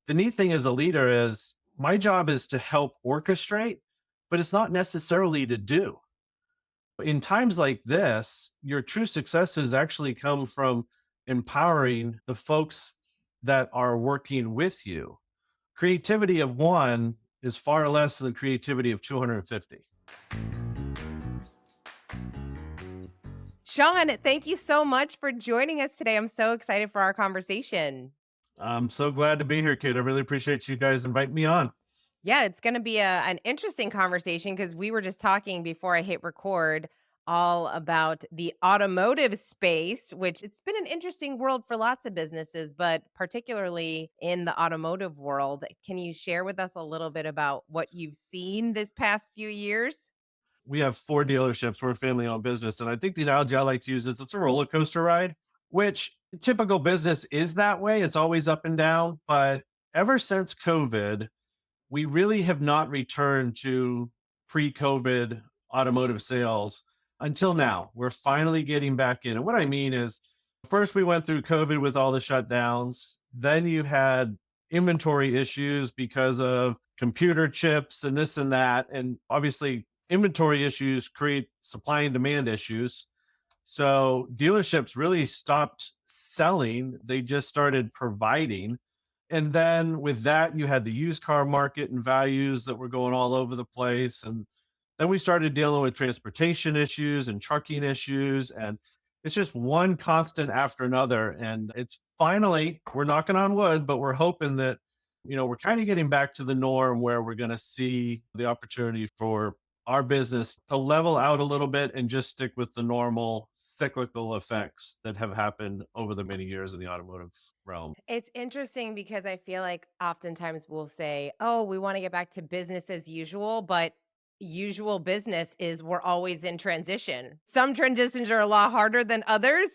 The neat thing as a leader is my job is to help orchestrate, but it's not necessarily to do. In times like this, your true successes actually come from empowering the folks that are working with you. Creativity of one is far less than the creativity of 250. Sean, thank you so much for joining us today. I'm so excited for our conversation. I'm so glad to be here, kid. I really appreciate you guys inviting me on. Yeah, it's going to be an interesting conversation because we were just talking before I hit record all about the automotive space, which it's been an interesting world for lots of businesses, but particularly in the automotive world. Can you share with us a little bit about what you've seen this past few years? We have four dealerships. We're a family owned business. And I think the analogy I like to use is it's a roller coaster ride, which typical business is that way. It's always up and down. But ever since COVID, we really have not returned to pre COVID automotive sales until now. We're finally getting back in. And what I mean is, first, we went through COVID with all the shutdowns. Then you had inventory issues because of computer chips and this and that. And obviously, inventory issues create supply and demand issues. So dealerships really stopped selling, they just started providing. And then with that, you had the used car market and values that were going all over the place. And then we started dealing with transportation issues and trucking issues. And it's just one constant after another. And it's finally, we're knocking on wood, but we're hoping that, we're kind of getting back to the norm where we're going to see the opportunity for our business to level out a little bit and just stick with the normal cyclical effects that have happened over the many years in the automotive realm. It's interesting because I feel like oftentimes we'll say, "Oh, we wanna get back to business as usual," but usual business is we're always in transition. Some transitions are a lot harder than others.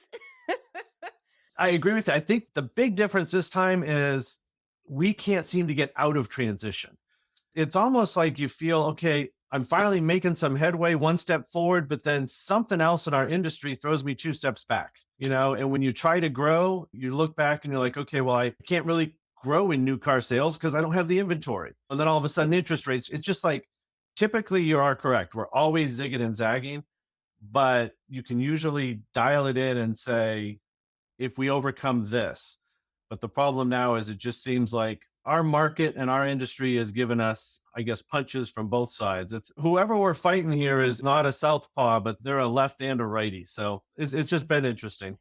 I agree with you. I think the big difference this time is we can't seem to get out of transition. It's almost like you feel, okay, I'm finally making some headway, one step forward, but then something else in our industry throws me two steps back, and when you try to grow, you look back and you're like, okay, well, I can't really grow in new car sales because I don't have the inventory. And then all of a sudden, interest rates, it's just like typically you are correct. We're always zigging and zagging, but you can usually dial it in and say, if we overcome this. But the problem now is it just seems like our market and our industry has given us, I guess, punches from both sides. It's whoever we're fighting here is not a southpaw, but they're a left and a righty. So it's just been interesting.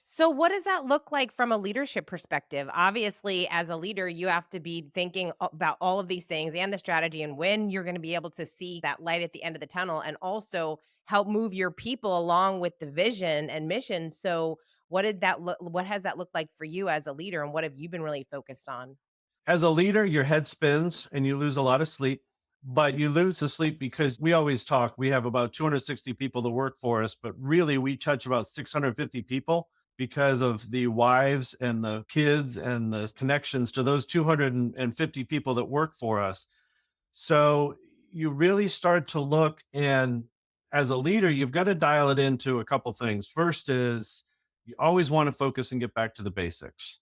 So, what does that look like from a leadership perspective? Obviously, as a leader, you have to be thinking about all of these things and the strategy and when you're going to be able to see that light at the end of the tunnel and also help move your people along with the vision and mission. So, what has that looked like for you as a leader and what have you been really focused on? As a leader, your head spins and you lose a lot of sleep, but you lose the sleep because we always talk. We have about 260 people that work for us, but really we touch about 650 people because of the wives and the kids and the connections to those 250 people that work for us. So you really start to look, and as a leader, you've got to dial it into a couple things. First is you always want to focus and get back to the basics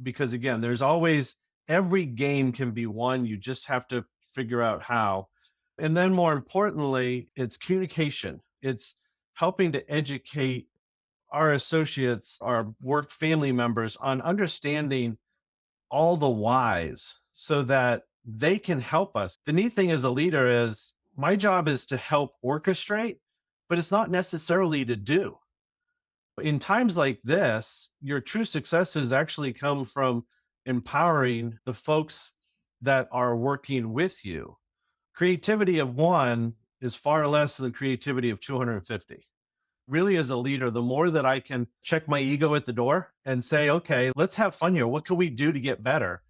because again, there's always every game can be won. You just have to figure out how. And then more importantly, it's communication. It's helping to educate our associates, our work family members on understanding all the whys so that they can help us. The neat thing as a leader is my job is to help orchestrate, but it's not necessarily to do. In times like this, your true successes actually come from empowering the folks that are working with you. Creativity of one is far less than the creativity of 250. Really, as a leader, the more that I can check my ego at the door and say, okay, let's have fun here. What can we do to get better?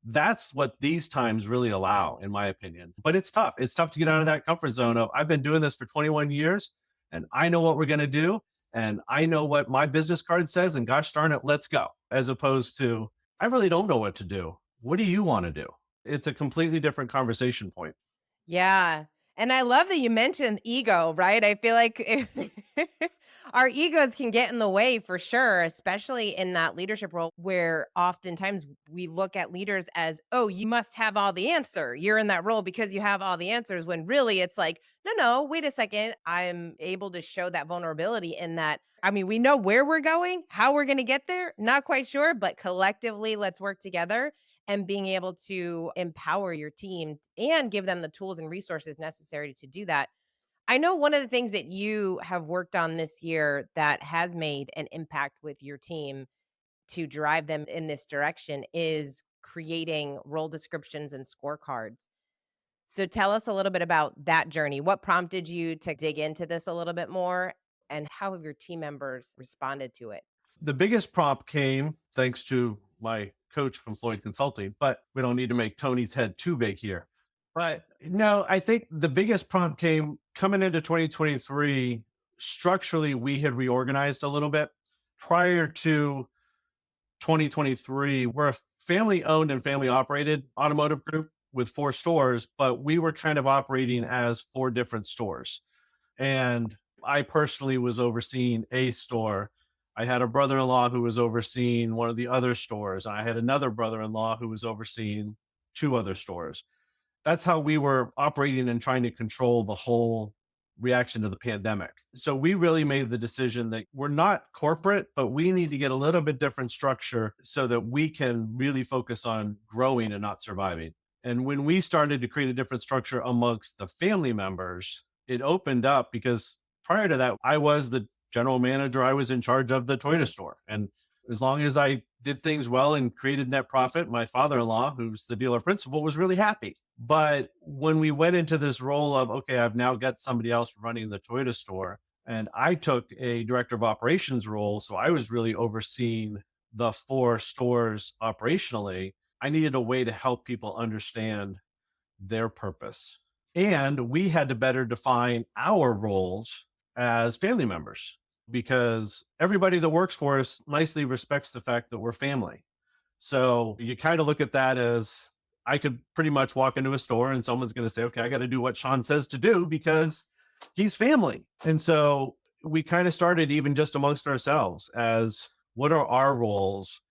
That's what these times really allow, in my opinion. But it's tough. It's tough to get out of that comfort zone of I've been doing this for 21 years and I know what we're going to do. And I know what my business card says. And gosh darn it, let's go. As opposed to, I really don't know what to do. What do you want to do? It's a completely different conversation point. Yeah. And I love that you mentioned ego, right? I feel like our egos can get in the way for sure, especially in that leadership role where oftentimes we look at leaders as, oh, you must have all the answer. You're in that role because you have all the answers. When really it's like, no, no, wait a second. I'm able to show that vulnerability in that. I mean, we know where we're going, how we're going to get there. Not quite sure, but collectively, let's work together and being able to empower your team and give them the tools and resources necessary to do that. I know one of the things that you have worked on this year that has made an impact with your team to drive them in this direction is creating role descriptions and scorecards. So tell us a little bit about that journey. What prompted you to dig into this a little bit more and how have your team members responded to it? The biggest prompt came thanks to my coach from Floyd Consulting, but we don't need to make Tony's head too big here. But no, I think the biggest prompt came coming into 2023. Structurally, we had reorganized a little bit. Prior to 2023, we're a family owned and family operated automotive group with 4 stores, but we were kind of operating as 4 different stores. And I personally was overseeing a store. I had a brother in law who was overseeing one of the other stores. And I had another brother in law who was overseeing 2 other stores. That's how we were operating and trying to control the whole reaction to the pandemic. So we really made the decision that we're not corporate, but we need to get a little bit different structure so that we can really focus on growing and not surviving. And when we started to create a different structure amongst the family members, it opened up because prior to that, I was the general manager. I was in charge of the Toyota store. And as long as I did things well and created net profit, my father in law, who's the dealer principal, was really happy. But when we went into this role of, okay, I've now got somebody else running the Toyota store, and I took a director of operations role. So I was really overseeing the 4 stores operationally. I needed a way to help people understand their purpose. And we had to better define our roles as family members because everybody that works for us nicely respects the fact that we're family. So you kind of look at that as I could pretty much walk into a store and someone's going to say, okay, I got to do what Sean says to do because he's family. And so we kind of started even just amongst ourselves as what are our roles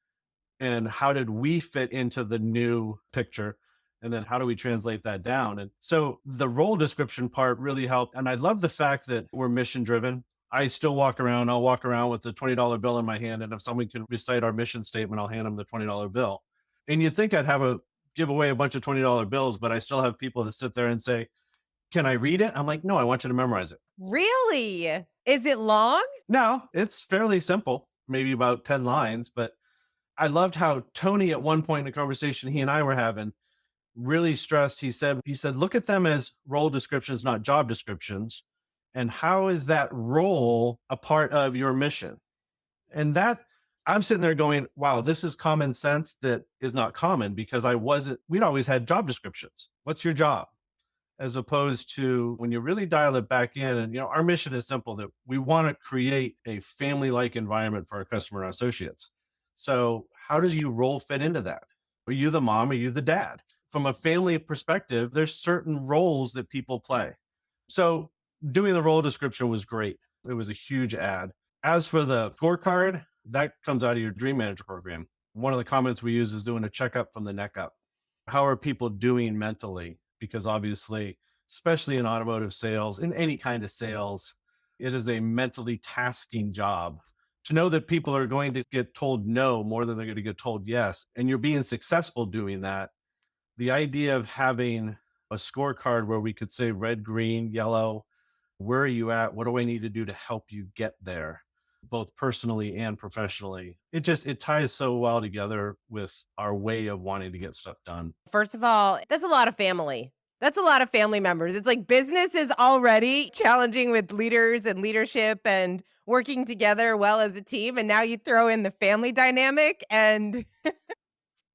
and how did we fit into the new picture, and then how do we translate that down? And so the role description part really helped, and I love the fact that we're mission driven. I still walk around, I'll walk around with the $20 bill in my hand, and if someone can recite our mission statement, I'll hand them the $20 bill. And you think I'd have a give away a bunch of $20 bills, but I still have people that sit there and say, can I read it? I'm like, no, I want you to memorize it. Really? Is it long? No, it's fairly simple, maybe about 10 lines, but I loved how Tony at one point in the conversation he and I were having really stressed. He said, look at them as role descriptions, not job descriptions. And how is that role a part of your mission? And that I'm sitting there going, wow, this is common sense that is not common because we'd always had job descriptions. What's your job? As opposed to when you really dial it back in. And, our mission is simple that we want to create a family like environment for our customer associates. So, how does you role fit into that? Are you the mom? Are you the dad? From a family perspective, there's certain roles that people play. So, doing the role description was great. It was a huge add. As for the scorecard, that comes out of your Dream Manager program. One of the comments we use is doing a checkup from the neck up. How are people doing mentally? Because obviously, especially in automotive sales, in any kind of sales, it is a mentally tasking job to know that people are going to get told no more than they're going to get told yes. And you're being successful doing that. The idea of having a scorecard where we could say red, green, yellow, where are you at? What do I need to do to help you get there? Both personally and professionally. It ties so well together with our way of wanting to get stuff done. First of all, that's a lot of family. That's a lot of family members. It's like business is already challenging with leaders and leadership and working together well as a team. And now you throw in the family dynamic and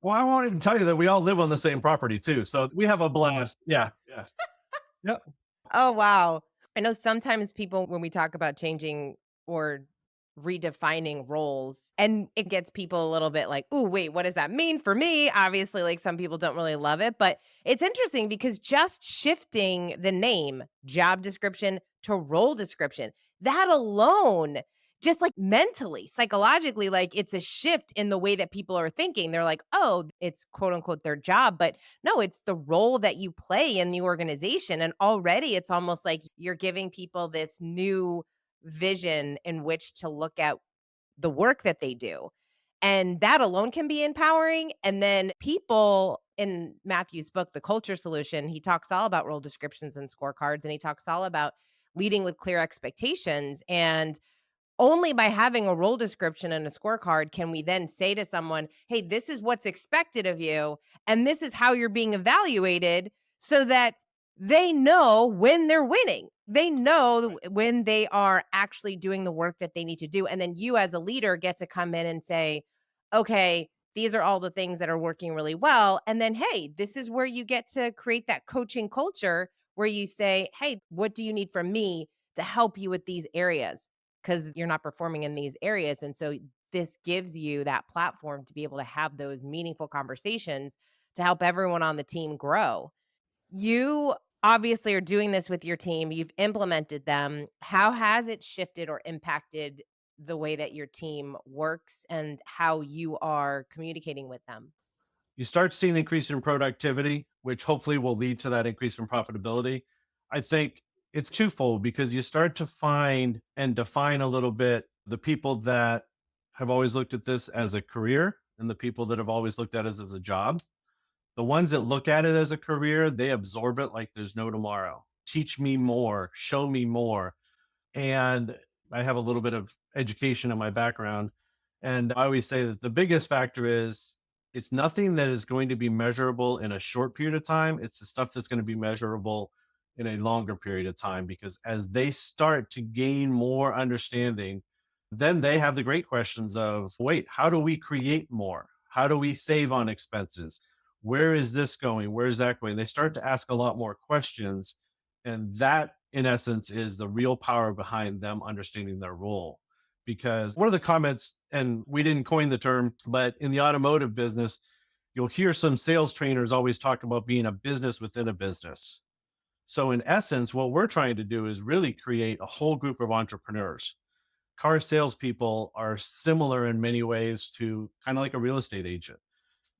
Well, I won't even tell you that we all live on the same property too. So we have a blast. Yeah. Yes. Yep. oh, wow. I know sometimes people, when we talk about changing or redefining roles, and it gets people a little bit like, "Ooh, wait, what does that mean for me?" Obviously, like, some people don't really love it, but it's interesting because just shifting the name, job description to role description, that alone, just like mentally, psychologically, like, it's a shift in the way that people are thinking. They're like, "Oh, it's quote unquote their job," but no, it's the role that you play in the organization. And already it's almost like you're giving people this new vision in which to look at the work that they do. And that alone can be empowering. And then people in Matthew's book, The Culture Solution, he talks all about role descriptions and scorecards, and he talks all about leading with clear expectations. And only by having a role description and a scorecard can we then say to someone, "Hey, this is what's expected of you, and this is how you're being evaluated," so that they know when they're winning. They know Right. when they are actually doing the work that they need to do. And then you, as a leader, get to come in and say, "Okay, these are all the things that are working really well." And then, hey, this is where you get to create that coaching culture where you say, "Hey, what do you need from me to help you with these areas? Because you're not performing in these areas." And so this gives you that platform to be able to have those meaningful conversations to help everyone on the team grow. You obviously are doing this with your team. You've implemented them. How has it shifted or impacted the way that your team works and how you are communicating with them? You start seeing increase in productivity, which hopefully will lead to that increase in profitability. I think it's twofold because you start to find and define a little bit the people that have always looked at this as a career and the people that have always looked at it as a job. The ones that look at it as a career, they absorb it like there's no tomorrow. Teach me more, show me more. And I have a little bit of education in my background. And I always say that the biggest factor is it's nothing that is going to be measurable in a short period of time. It's the stuff that's going to be measurable in a longer period of time because as they start to gain more understanding, then they have the great questions of wait, how do we create more? How do we save on expenses? Where is this going? Where is that going? They start to ask a lot more questions. And that, in essence, is the real power behind them understanding their role. Because one of the comments, and we didn't coin the term, but in the automotive business, you'll hear some sales trainers always talk about being a business within a business. So, in essence, what we're trying to do is really create a whole group of entrepreneurs. Car salespeople are similar in many ways to kind of like a real estate agent.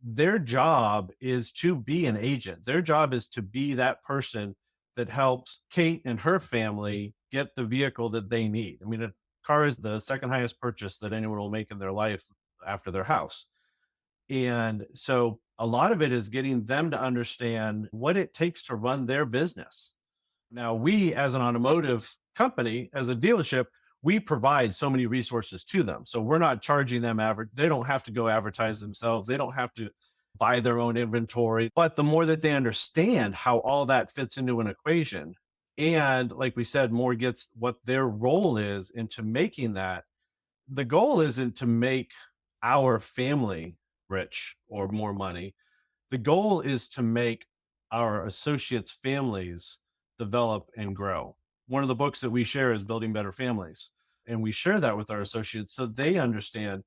Their job is to be an agent. Their job is to be that person that helps Kate and her family get the vehicle that they need. I mean, a car is the second highest purchase that anyone will make in their life after their house. And so a lot of it is getting them to understand what it takes to run their business. Now, we as an automotive company, as a dealership, we provide so many resources to them. So we're not charging them they don't have to go advertise themselves. They don't have to buy their own inventory. But the more that they understand how all that fits into an equation, and like we said, more gets what their role is into making that, the goal isn't to make our family rich or more money. The goal is to make our associates' families develop and grow. One of the books that we share is Building Better Families. And we share that with our associates so they understand,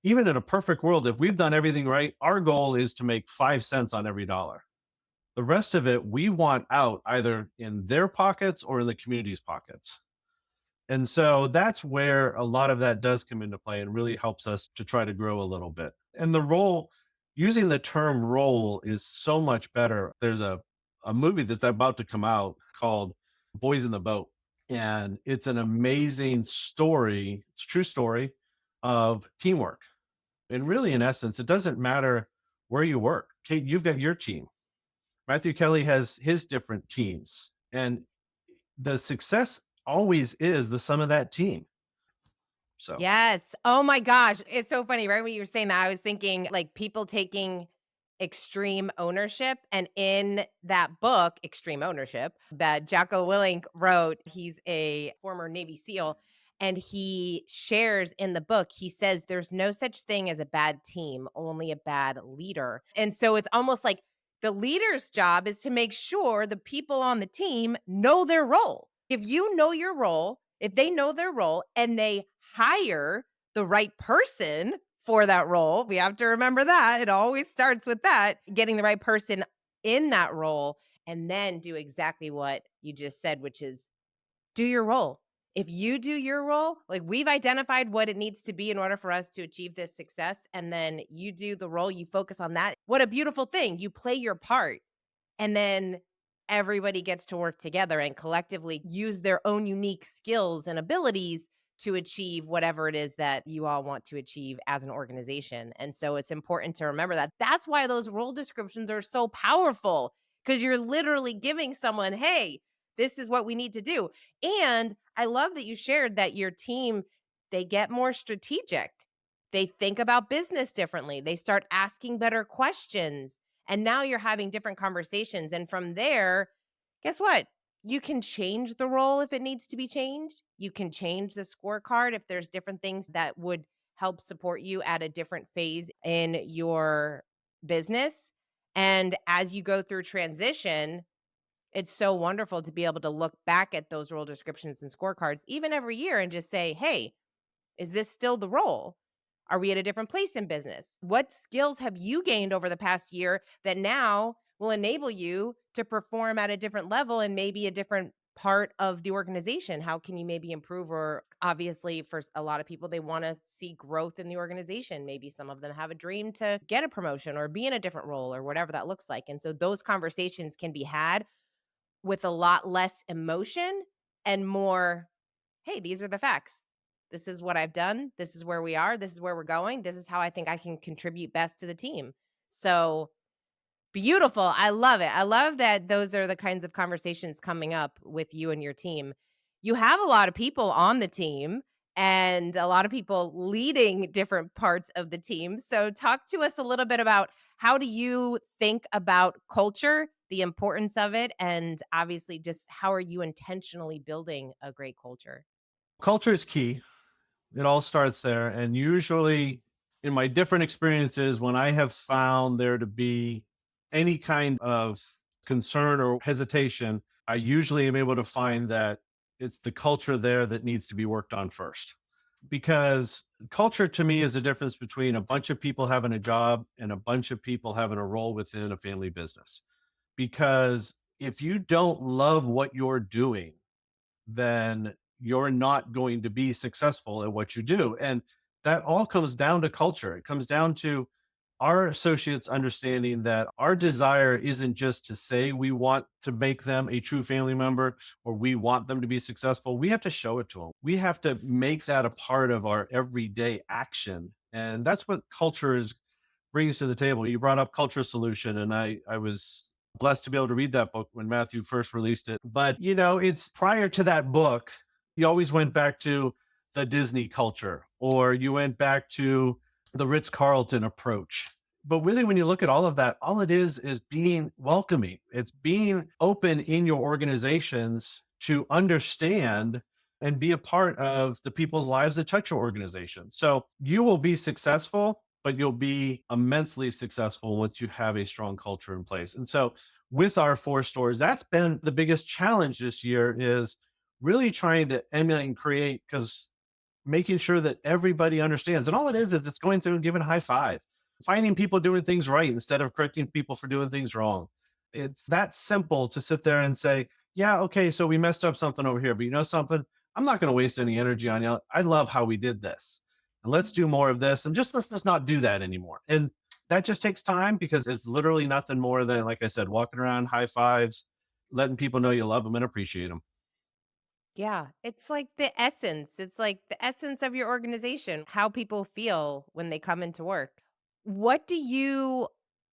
even in a perfect world, if we've done everything right, our goal is to make 5 cents on every dollar. The rest of it, we want out either in their pockets or in the community's pockets. And so that's where a lot of that does come into play and really helps us to try to grow a little bit. And the role, using the term role is so much better. There's a movie that's about to come out called Boys in the Boat. And it's an amazing story. It's a true story of teamwork. And really, in essence, it doesn't matter where you work. Kate, you've got your team. Matthew Kelly has his different teams. And the success always is the sum of that team. So Yes. Oh my gosh. It's so funny. Right when you were saying that, I was thinking like people taking extreme ownership. And in that book, Extreme Ownership, that Jocko Willink wrote, he's a former Navy SEAL. And he shares in the book, he says, there's no such thing as a bad team, only a bad leader. And so it's almost like the leader's job is to make sure the people on the team know their role. If you know your role, if they know their role and they hire the right person for that role. We have to remember that. It always starts with that, getting the right person in that role, and then do exactly what you just said, which is do your role. If you do your role, like we've identified what it needs to be in order for us to achieve this success, and then you do the role, you focus on that. What a beautiful thing. You play your part, and then everybody gets to work together and collectively use their own unique skills and abilities to achieve whatever it is that you all want to achieve as an organization. And so it's important to remember that. That's why those role descriptions are so powerful, because you're literally giving someone, hey, this is what we need to do. And I love that you shared that your team, they get more strategic. They think about business differently. They start asking better questions. And now you're having different conversations. And from there, guess what? You can change the role if it needs to be changed. You can change the scorecard if there's different things that would help support you at a different phase in your business. And as you go through transition, it's so wonderful to be able to look back at those role descriptions and scorecards, even every year, and just say, hey, is this still the role? Are we at a different place in business? What skills have you gained over the past year that now will enable you to perform at a different level and maybe a different part of the organization? How can you maybe improve? Or obviously, for a lot of people, they want to see growth in the organization. Maybe some of them have a dream to get a promotion or be in a different role or whatever that looks like. And so those conversations can be had with a lot less emotion and more, hey, these are the facts. This is what I've done. This is where we are. This is where we're going. This is how I think I can contribute best to the team. So beautiful. I love it. I love that those are the kinds of conversations coming up with you and your team. You have a lot of people on the team and a lot of people leading different parts of the team. So talk to us a little bit about how do you think about culture, the importance of it, and obviously just how are you intentionally building a great culture? Culture is key. It all starts there. And usually, in my different experiences, when I have found there to be any kind of concern or hesitation, I usually am able to find that it's the culture there that needs to be worked on first. Because culture to me is the difference between a bunch of people having a job and a bunch of people having a role within a family business. Because if you don't love what you're doing, then you're not going to be successful at what you do. And that all comes down to culture. It comes down to our associates understanding that our desire isn't just to say we want to make them a true family member or we want them to be successful. We have to show it to them. We have to make that a part of our everyday action. And that's what culture is brings to the table. You brought up Culture Solution, and I was blessed to be able to read that book when Matthew first released it. But it's prior to that book, you always went back to the Disney culture, or you went back to the Ritz Carlton approach. But really, when you look at all of that, all it is being welcoming. It's being open in your organizations to understand and be a part of the people's lives that touch your organization. So you will be successful, but you'll be immensely successful once you have a strong culture in place. And so with our 4 stores, that's been the biggest challenge this year is really trying to emulate and create because making sure that everybody understands. And all it is it's going through and giving a high five, finding people doing things right instead of correcting people for doing things wrong. It's that simple to sit there and say, yeah, okay, so we messed up something over here, but you know something? I'm not going to waste any energy on you. I love how we did this. And let's do more of this. And let's just not do that anymore. And that just takes time because it's literally nothing more than, like I said, walking around, high fives, letting people know you love them and appreciate them. Yeah, it's like the essence. It's like the essence of your organization, how people feel when they come into work. What do you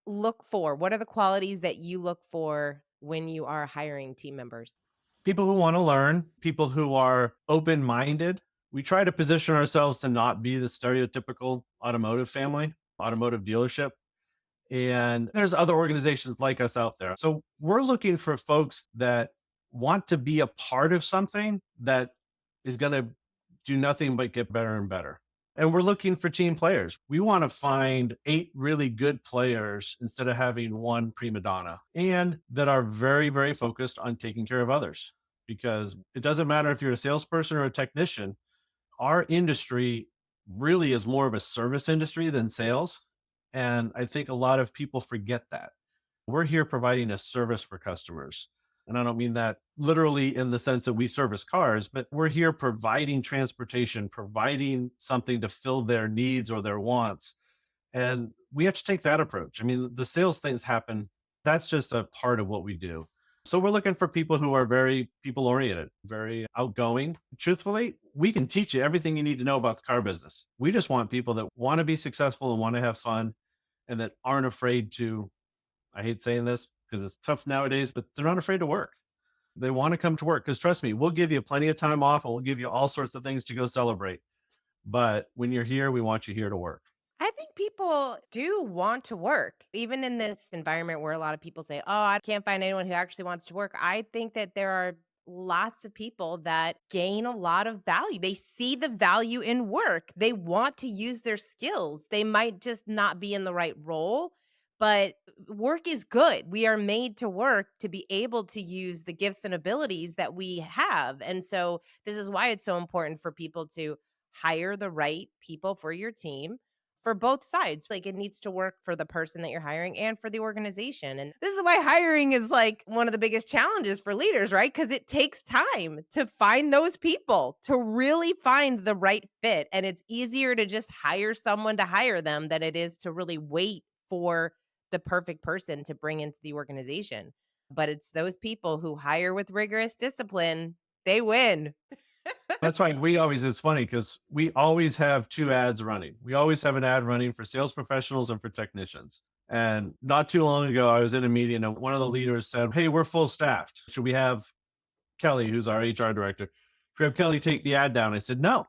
look for? What are the qualities that you look for when you are hiring team members? People who want to learn, people who are open minded. We try to position ourselves to not be the stereotypical automotive family, automotive dealership. And there's other organizations like us out there. So we're looking for folks that want to be a part of something that is going to do nothing but get better and better. And we're looking for team players. We want to find 8 really good players instead of having one prima donna and that are very, very focused on taking care of others. Because it doesn't matter if you're a salesperson or a technician, our industry really is more of a service industry than sales. And I think a lot of people forget that. We're here providing a service for customers. And I don't mean that literally in the sense that we service cars, but we're here providing transportation, providing something to fill their needs or their wants. And we have to take that approach. I mean, the sales things happen. That's just a part of what we do. So we're looking for people who are very people oriented, very outgoing. Truthfully, we can teach you everything you need to know about the car business. We just want people that want to be successful and want to have fun and that aren't afraid to, I hate saying this because it's tough nowadays, but they're not afraid to work. They want to come to work because trust me, we'll give you plenty of time off and we'll give you all sorts of things to go celebrate. But when you're here, we want you here to work. I think people do want to work, even in this environment where a lot of people say, "Oh, I can't find anyone who actually wants to work." I think that there are lots of people that gain a lot of value. They see the value in work. They want to use their skills. They might just not be in the right role, but work is good. We are made to work to be able to use the gifts and abilities that we have. And so, this is why it's so important for people to hire the right people for your team for both sides. Like it needs to work for the person that you're hiring and for the organization. And this is why hiring is like one of the biggest challenges for leaders, right? Because it takes time to find those people, to really find the right fit. And it's easier to just hire someone to hire them than it is to really wait for the perfect person to bring into the organization. But it's those people who hire with rigorous discipline, they win. That's why we always, it's funny because we always have two ads running. We always have an ad running for sales professionals and for technicians. And not too long ago, I was in a meeting and one of the leaders said, "Hey, we're full staffed. Should we have Kelly, who's our HR director, should we have Kelly take the ad down?" I said, "No."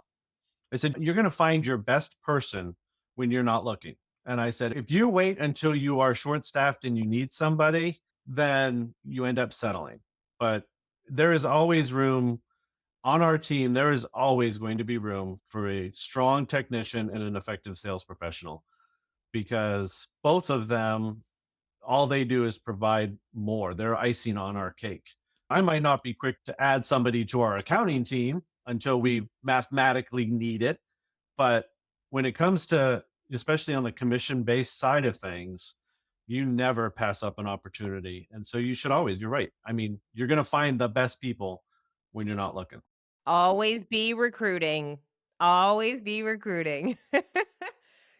I said, "You're going to find your best person when you're not looking." And I said, "If you wait until you are short staffed and you need somebody, then you end up settling. But there is always room on our team, there is always going to be room for a strong technician and an effective sales professional because both of them, all they do is provide more. They're icing on our cake. I might not be quick to add somebody to our accounting team until we mathematically need it. But when it comes to, especially on the commission based side of things, you never pass up an opportunity. And so you should always, you're right. I mean, you're going to find the best people when you're not looking. Always be recruiting. Always be recruiting.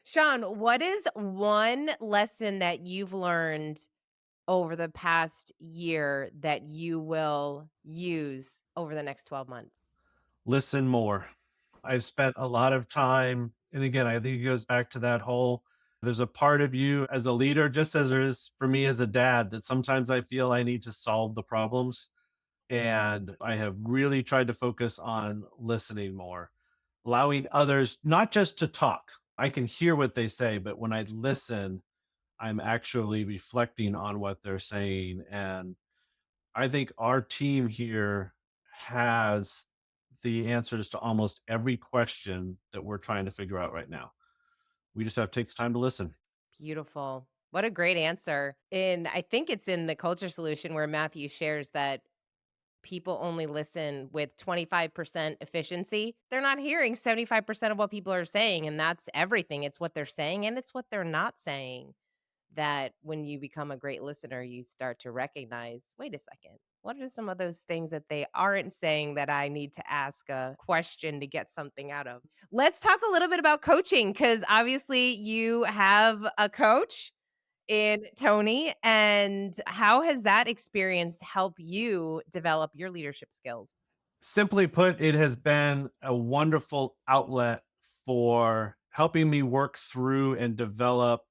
Sean, what is one lesson that you've learned over the past year that you will use over the next 12 months? Listen more. I've spent a lot of time, and again, I think it goes back to that whole there's a part of you as a leader, just as there is for me as a dad, that sometimes I feel I need to solve the problems. And I have really tried to focus on listening more, allowing others not just to talk. I can hear what they say, but when I listen, I'm actually reflecting on what they're saying. And I think our team here has the answers to almost every question that we're trying to figure out right now. We just have to take the time to listen. Beautiful. What a great answer. And I think it's in the culture solution where Matthew shares that people only listen with 25% efficiency. They're not hearing 75% of what people are saying. And that's everything. It's what they're saying and it's what they're not saying. That when you become a great listener, you start to recognize, wait a second, what are some of those things that they aren't saying that I need to ask a question to get something out of? Let's talk a little bit about coaching because obviously you have a coach in Tony. And how has that experience helped you develop your leadership skills? Simply put, it has been a wonderful outlet for helping me work through and develop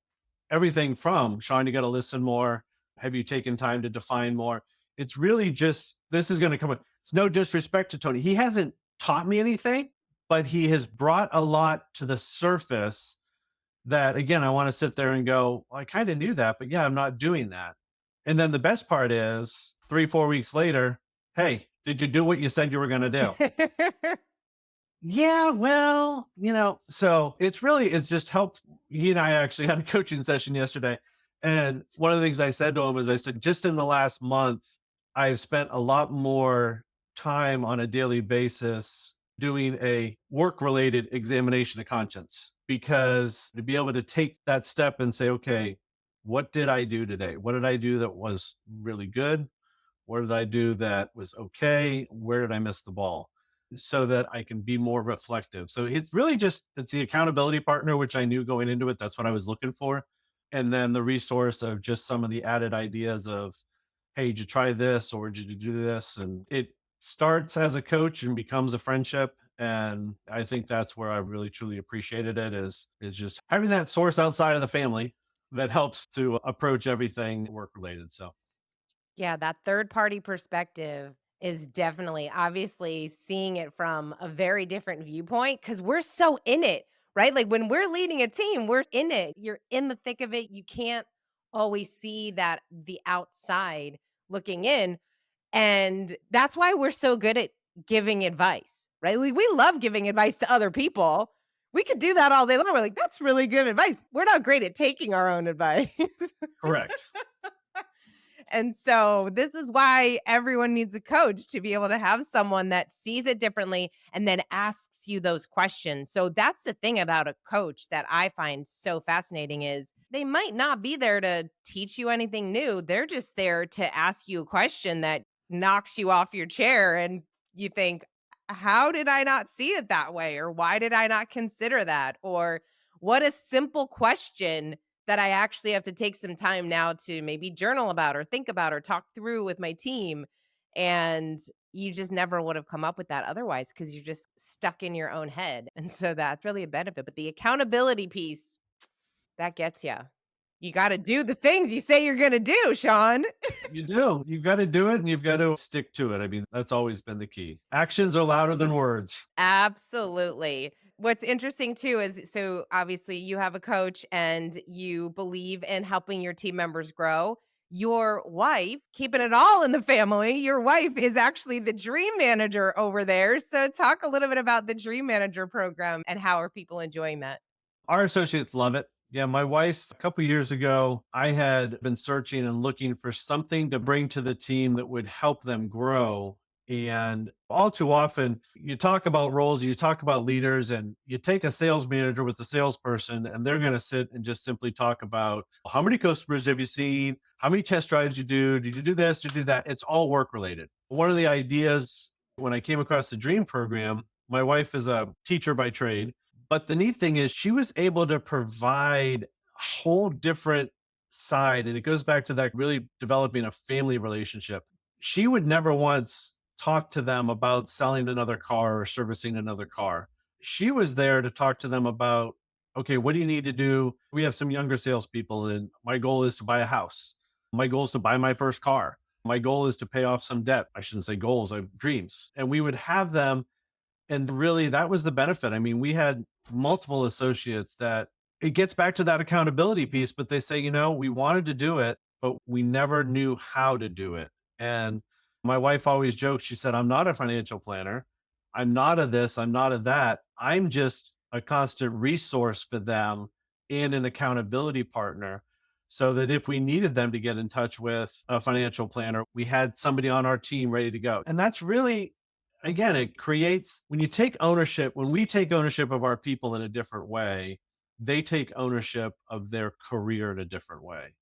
everything from Sean, you got to listen more. Have you taken time to define more? It's really just this is going to come. It's no disrespect to Tony. He hasn't taught me anything, but he has brought a lot to the surface that, again, I want to sit there and go, well, I kind of knew that, but yeah, I'm not doing that. And then the best part is 3, 4 weeks later, hey, did you do what you said you were going to do? Yeah, well, so it's just helped. He and I actually had a coaching session yesterday. And one of the things I said to him is I said, just in the last month, I've spent a lot more time on a daily basis doing a work related examination of conscience, because to be able to take that step and say, okay, what did I do today? What did I do that was really good? What did I do that was okay? Where did I miss the ball? So that I can be more reflective. So it's really just it's the accountability partner, which I knew going into it. That's what I was looking for. And then the resource of just some of the added ideas of, hey, did you try this or did you do this? And it starts as a coach and becomes a friendship. And I think that's where I really truly appreciated it is just having that source outside of the family that helps to approach everything work related. So Yeah, that third party perspective is definitely obviously seeing it from a very different viewpoint because we're so in it, right? Like when we're leading a team, we're in it. You're in the thick of it. You can't always see that the outside looking in. And that's why we're so good at giving advice, right? We love giving advice to other people. We could do that all day long. We're like, that's really good advice. We're not great at taking our own advice. correct. And so this is why everyone needs a coach to be able to have someone that sees it differently and then asks you those questions. So that's the thing about a coach that I find so fascinating is they might not be there to teach you anything new. They're just there to ask you a question that knocks you off your chair and you think, how did I not see it that way? Or why did I not consider that? Or what a simple question that I actually have to take some time now to maybe journal about or think about or talk through with my team. And you just never would have come up with that otherwise because you're just stuck in your own head. And so that's really a benefit. But the accountability piece, that gets you. You got to do the things you say you're going to do, Sean. You do. You've got to do it and you've got to stick to it. I mean, that's always been the key. Actions are louder than words. Absolutely. What's interesting too is so obviously you have a coach and you believe in helping your team members grow. Your wife, keeping it all in the family, your wife is actually the dream manager over there. So talk a little bit about the dream manager program and how are people enjoying that? Our associates love it. Yeah, my wife, a couple years ago, I had been searching and looking for something to bring to the team that would help them grow. And all too often, you talk about roles, you talk about leaders, and you take a sales manager with a salesperson, and they're going to sit and just simply talk about how many customers have you seen? How many test drives you do? Did you do this? Did you do that? It's all work related. One of the ideas when I came across the Dream program, my wife is a teacher by trade, but the neat thing is she was able to provide a whole different side, and it goes back to that really developing a family relationship. She would never once talk to them about selling another car or servicing another car. She was there to talk to them about, okay, what do you need to do? We have some younger salespeople, and my goal is to buy a house. My goal is to buy my first car. My goal is to pay off some debt. I shouldn't say goals, I have dreams. And we would have them, and really that was the benefit. I mean, we had multiple associates that it gets back to that accountability piece, but they say, we wanted to do it, but we never knew how to do it. And my wife always jokes, she said, I'm not a financial planner. I'm not a this, I'm not a that. I'm just a constant resource for them and an accountability partner. So that if we needed them to get in touch with a financial planner, we had somebody on our team ready to go. And that's really, again, it creates when you take ownership, when we take ownership of our people in a different way, they take ownership of their career in a different way.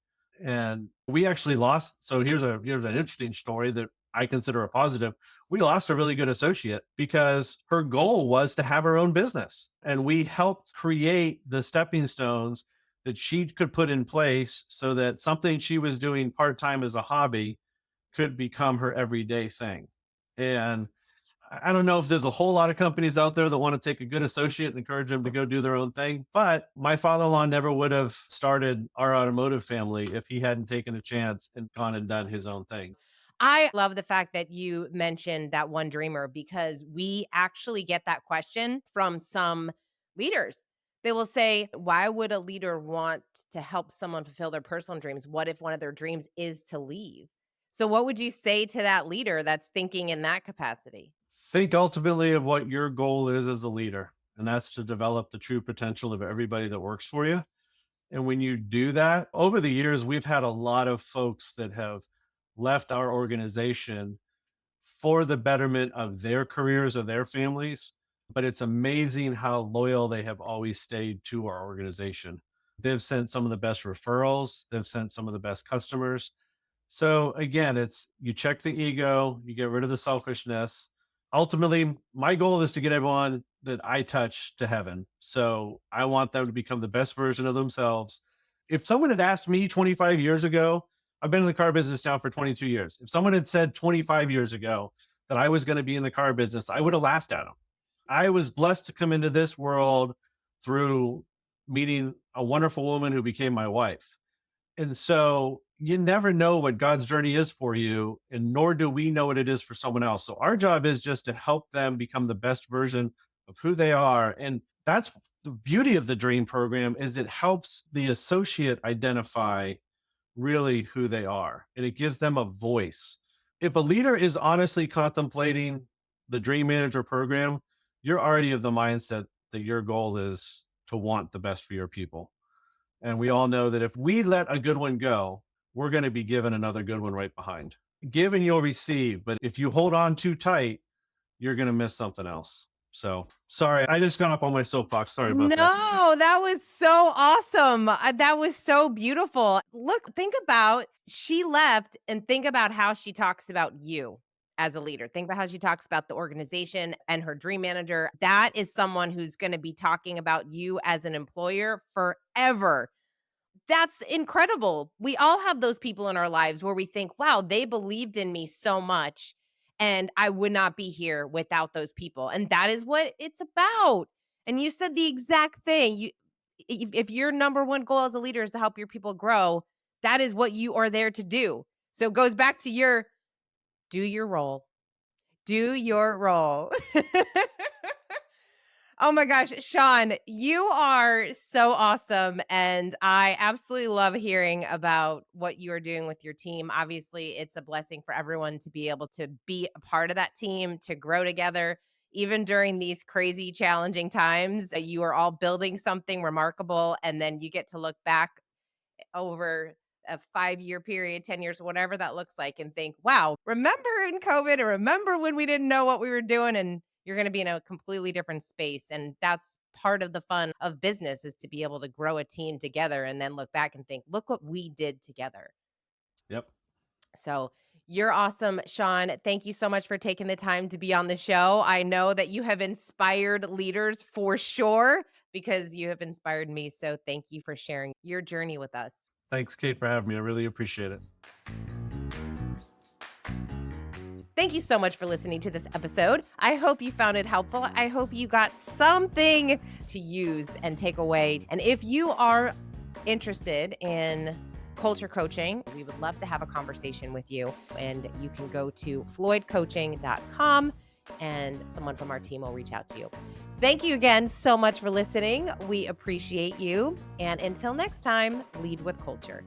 And we actually lost. So here's an interesting story that I consider a positive. We lost a really good associate because her goal was to have her own business. And we helped create the stepping stones that she could put in place so that something she was doing part-time as a hobby could become her everyday thing. And I don't know if there's a whole lot of companies out there that want to take a good associate and encourage them to go do their own thing. But my father in law never would have started our automotive family if he hadn't taken a chance and gone and done his own thing. I love the fact that you mentioned that one dreamer because we actually get that question from some leaders. They will say, why would a leader want to help someone fulfill their personal dreams? What if one of their dreams is to leave? So, what would you say to that leader that's thinking in that capacity? Think ultimately of what your goal is as a leader, and that's to develop the true potential of everybody that works for you. And when you do that, over the years, we've had a lot of folks that have left our organization for the betterment of their careers or their families. but it's amazing how loyal they have always stayed to our organization. They've sent some of the best referrals, they've sent some of the best customers. So again, it's you check the ego, you get rid of the selfishness. Ultimately, my goal is to get everyone that I touch to heaven. So I want them to become the best version of themselves. If someone had asked me 25 years ago, I've been in the car business now for 22 years. If someone had said 25 years ago that I was going to be in the car business, I would have laughed at them. I was blessed to come into this world through meeting a wonderful woman who became my wife. And so you never know what God's journey is for you, and nor do we know what it is for someone else. So our job is just to help them become the best version of who they are. And that's the beauty of the Dream program is it helps the associate identify really who they are and it gives them a voice. If a leader is honestly contemplating the Dream Manager program, you're already of the mindset that your goal is to want the best for your people. And we all know that if we let a good one go, we're going to be given another good one right behind. Give and you'll receive. But if you hold on too tight, you're going to miss something else. So sorry, I just got up on my soapbox. Sorry about that. No, that was so awesome. That was so beautiful. Look, think about she left and think about how she talks about you as a leader. Think about how she talks about the organization and her dream manager. That is someone who's going to be talking about you as an employer forever. That's incredible. We all have those people in our lives where we think, wow, they believed in me so much, and I would not be here without those people. And that is what it's about. And you said the exact thing. If your number one goal as a leader is to help your people grow, that is what you are there to do. So it goes back to your do your role. Do your role. Oh my gosh, Sean, you are so awesome. And I absolutely love hearing about what you are doing with your team. Obviously, it's a blessing for everyone to be able to be a part of that team, to grow together, even during these crazy, challenging times. You are all building something remarkable. And then you get to look back over a 5-year period, 10 years, whatever that looks like, and think, wow, remember in COVID and remember when we didn't know what we were doing, and you're going to be in a completely different space. And that's part of the fun of business is to be able to grow a team together and then look back and think, look what we did together. Yep. So you're awesome, Sean. Thank you so much for taking the time to be on the show. I know that you have inspired leaders for sure because you have inspired me. So thank you for sharing your journey with us. Thanks, Kate, for having me. I really appreciate it. Thank you so much for listening to this episode. I hope you found it helpful. I hope you got something to use and take away. And if you are interested in culture coaching, we would love to have a conversation with you. And you can go to floydcoaching.com and someone from our team will reach out to you. Thank you again so much for listening. We appreciate you. And until next time, lead with culture.